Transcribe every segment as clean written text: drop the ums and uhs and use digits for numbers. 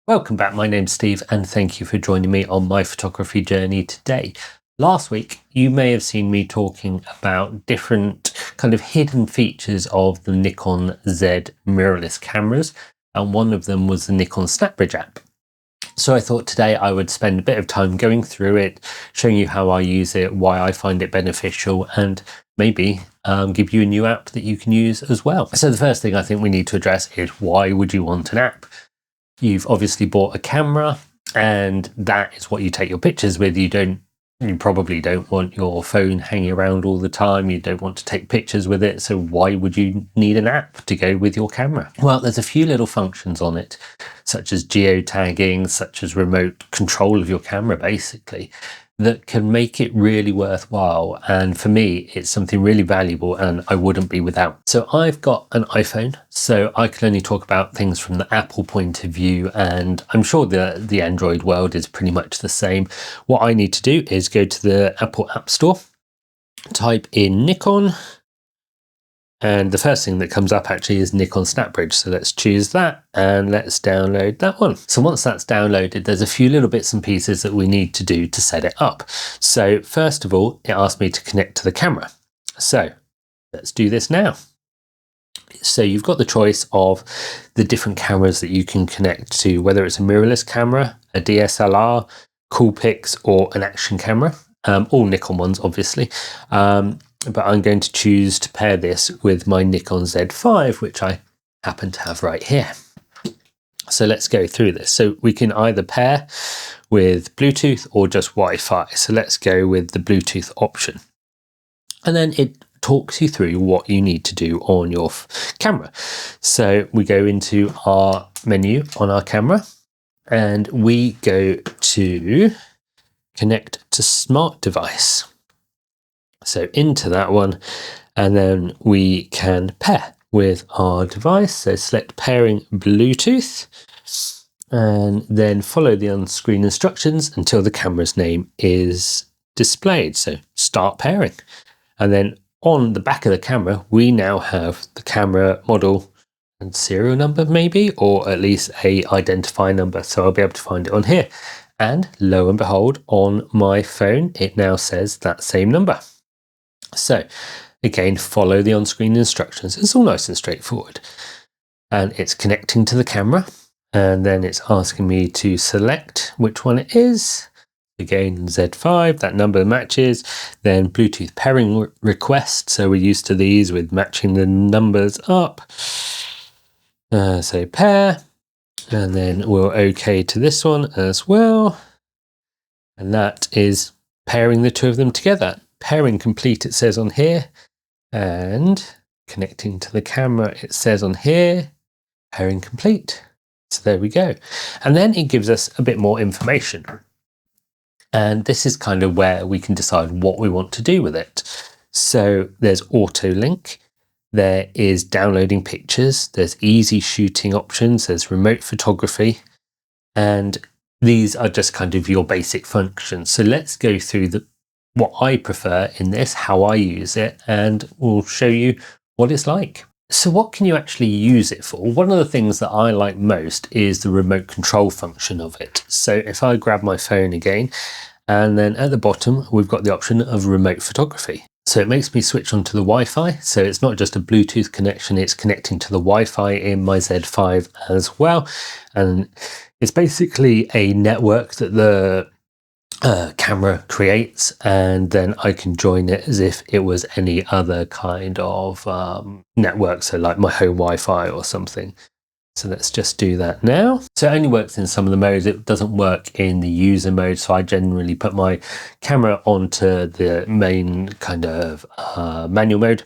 Welcome back, my name's Steve and thank you for joining me on my photography journey today. Last week you may have seen me talking about different kind of hidden features of the Nikon Z mirrorless cameras, and one of them was the Nikon SnapBridge app. So I thought today I would spend a bit of time going through it, showing you how I use it, why I find it beneficial, and maybe give you a new app that you can use as well. So the first thing I think we need to address is, why would you want an app? You've obviously bought a camera and that is what you take your pictures with. You probably don't want your phone hanging around all the time. You don't want to take pictures with it. So why would you need an app to go with your camera? Well, there's a few little functions on it, such as geotagging, such as remote control of your camera, basically, that can make it really worthwhile. And for me, it's something really valuable and I wouldn't be without. So I've got an iPhone, so I can only talk about things from the Apple point of view, and I'm sure the Android world is pretty much the same. What I need to do is go to the Apple App Store, type in Nikon, and the first thing that comes up actually is Nikon SnapBridge. So let's choose that and let's download that one. So once that's downloaded, there's a few little bits and pieces that we need to do to set it up. So first of all, it asks me to connect to the camera. So let's do this now. So you've got the choice of the different cameras that you can connect to, whether it's a mirrorless camera, a DSLR, Coolpix, or an action camera. All Nikon ones, obviously. But I'm going to choose to pair this with my Nikon Z5, which I happen to have right here. So let's go through this. So we can either pair with Bluetooth or just Wi-Fi. So let's go with the Bluetooth option. And then it talks you through what you need to do on your camera. So we go into our menu on our camera and we go to connect to smart device. So into that one, and then we can pair with our device. So select pairing Bluetooth and then follow the on-screen instructions until the camera's name is displayed. So start pairing. And then on the back of the camera, we now have the camera model and serial number maybe, or at least a identify number. So I'll be able to find it on here. And lo and behold, on my phone, it now says that same number. So again, follow the on-screen instructions. It's all nice and straightforward. And it's connecting to the camera. And then it's asking me to select which one it is. Again, Z5, that number matches. Then Bluetooth pairing request. So we're used to these with matching the numbers up. So pair. And then we'll OK to this one as well. And that is pairing the two of them together. Pairing complete, it says on here, and connecting to the camera, it says on here, pairing complete. So there we go. And then it gives us a bit more information. And this is kind of where we can decide what we want to do with it. So there's auto link, there is downloading pictures, there's easy shooting options, there's remote photography, and these are just kind of your basic functions. So let's go through what I prefer in this, how I use it, and we'll show you what it's like. So what can you actually use it for? One of the things that I like most is the remote control function of it. So if I grab my phone again, and then at the bottom, we've got the option of remote photography. So it makes me switch on to the Wi-Fi. So it's not just a Bluetooth connection, it's connecting to the Wi-Fi in my Z5 as well. And it's basically a network that the camera creates, and then I can join it as if it was any other kind of network, so like my home Wi-Fi or something. So let's just do that now. So it only works in some of the modes, it doesn't work in the user mode, so I generally put my camera onto the main kind of manual mode,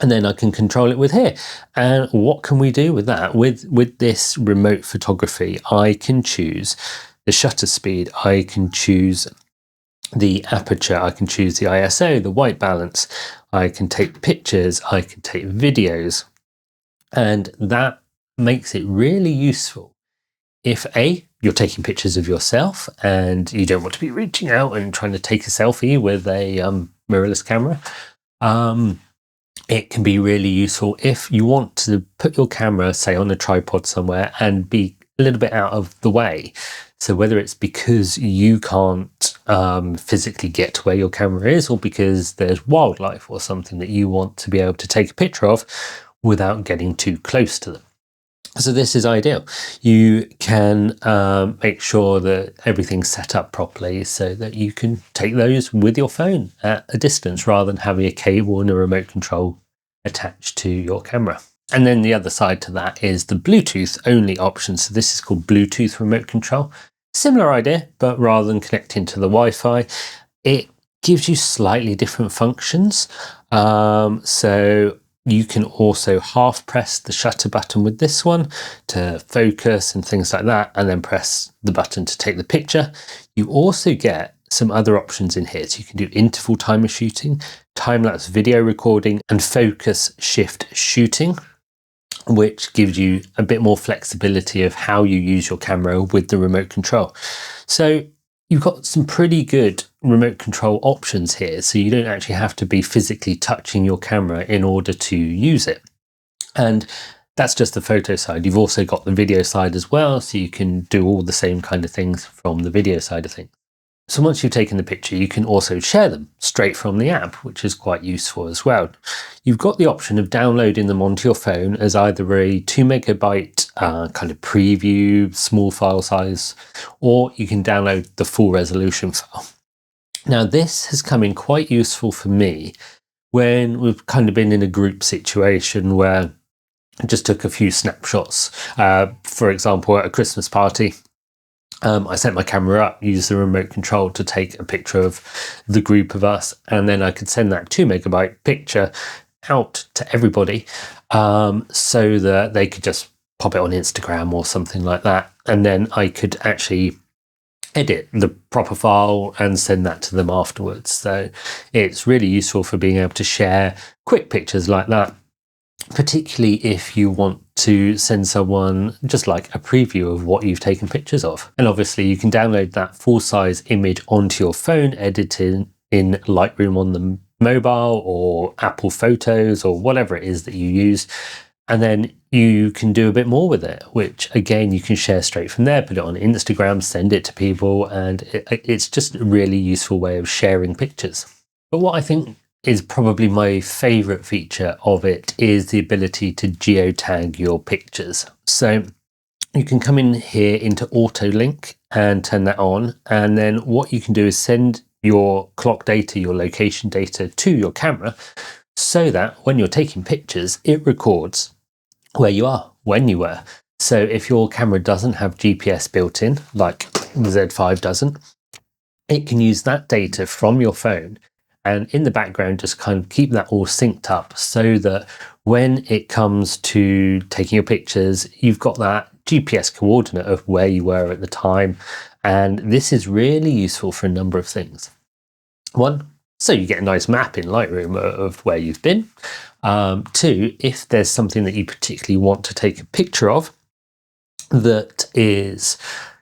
and then I can control it with here. And what can we do with that? With this remote photography, I can choose the shutter speed, I can choose the aperture, I can choose the ISO, the white balance, I can take pictures, I can take videos, and that makes it really useful if you're taking pictures of yourself and you don't want to be reaching out and trying to take a selfie with a mirrorless camera. It can be really useful if you want to put your camera, say, on a tripod somewhere and be a little bit out of the way. So whether it's because you can't physically get to where your camera is, or because there's wildlife or something that you want to be able to take a picture of without getting too close to them. So this is ideal. You can make sure that everything's set up properly so that you can take those with your phone at a distance rather than having a cable and a remote control attached to your camera. And then the other side to that is the Bluetooth only option. So this is called Bluetooth remote control. Similar idea, but rather than connecting to the Wi-Fi, it gives you slightly different functions. So you can also half press the shutter button with this one to focus and things like that, and then press the button to take the picture. You also get some other options in here. So you can do interval timer shooting, time-lapse video recording, and focus shift shooting, which gives you a bit more flexibility of how you use your camera with the remote control. So you've got some pretty good remote control options here, so you don't actually have to be physically touching your camera in order to use it. And that's just the photo side. You've also got the video side as well, so you can do all the same kind of things from the video side of things. So once you've taken the picture, you can also share them straight from the app, which is quite useful as well. You've got the option of downloading them onto your phone as either a 2 megabyte kind of preview, small file size, or you can download the full resolution file. Now this has come in quite useful for me when we've kind of been in a group situation where I just took a few snapshots. For example, at a Christmas party, I set my camera up, used the remote control to take a picture of the group of us, and then I could send that 2 megabyte picture out to everybody so that they could just pop it on Instagram or something like that. And then I could actually edit the proper file and send that to them afterwards. So it's really useful for being able to share quick pictures like that, particularly if you want to send someone just like a preview of what you've taken pictures of. And obviously you can download that full-size image onto your phone, edited in Lightroom on the mobile or Apple Photos or whatever it is that you use. And then you can do a bit more with it, which again, you can share straight from there, put it on Instagram, send it to people, and it's just a really useful way of sharing pictures. But what I think is probably my favorite feature of it is the ability to geotag your pictures. So you can come in here into auto link and turn that on. And then what you can do is send your clock data, your location data to your camera so that when you're taking pictures, it records where you are, when you were. So if your camera doesn't have GPS built in, like the Z5 doesn't, it can use that data from your phone and in the background just kind of keep that all synced up so that when it comes to taking your pictures, you've got that GPS coordinate of where you were at the time. And this is really useful for a number of things. One, so you get a nice map in Lightroom of where you've been. Two, if there's something that you particularly want to take a picture of that is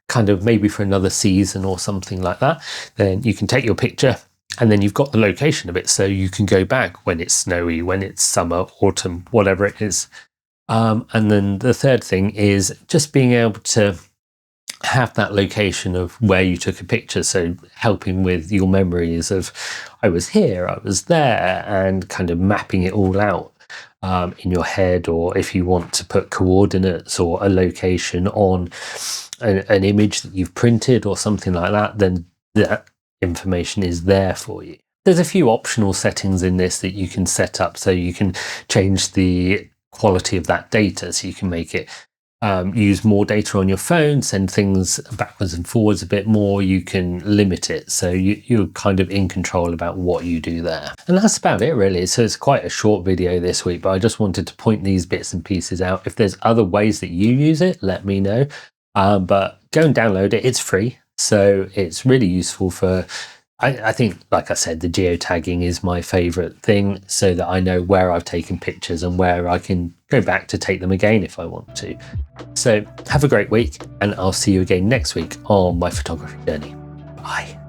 kind of maybe for another season or something like that, then you can take your picture and then you've got the location of it, so you can go back when it's snowy, when it's summer, autumn, whatever it is. And then the third thing is just being able to have that location of where you took a picture, so helping with your memories of I was here, I was there, and kind of mapping it all out in your head. Or if you want to put coordinates or a location on an image that you've printed or something like that, then that information is there for you. There's a few optional settings in this that you can set up, so you can change the quality of that data, so you can make it use more data on your phone, send things backwards and forwards a bit more. You can limit it, so you're kind of in control about what you do there. And that's about it really. So it's quite a short video this week, but I just wanted to point these bits and pieces out. If there's other ways that you use it, let me know. But go and download it, it's free. So it's really useful for, I think, like I said, the geotagging is my favorite thing, so that I know where I've taken pictures and where I can go back to take them again if I want to. So have a great week, and I'll see you again next week on my photography journey. Bye.